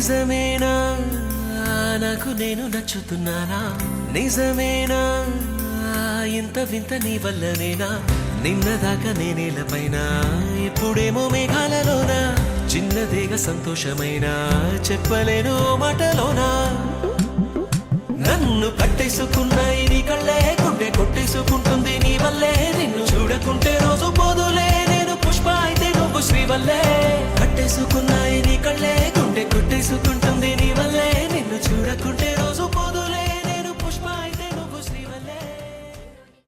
నిజమేనా నాకు నేను నచ్చుతున్నానా నిజమేనా ఇంత వింత నీ వల్లనేనా నిన్నదాకా నేనేలపైన ఇప్పుడేమో మేఘాలలోనా చిన్నదేగా సంతోషమైనా చెప్పలేను మాటలోనా నన్ను కట్టేసుకున్నాయి నీ కళ్ళే గుండె కొట్టేసుకుంటుంది నీ వల్లే నిన్ను చూడకుంటే రోజు పోదులే నేను పుష్ప అయితే నువ్వు శ్రీవల్లే కట్టేసుకున్నాయి నీ కళ్ళే గుండె కొట్టేసుకుంటే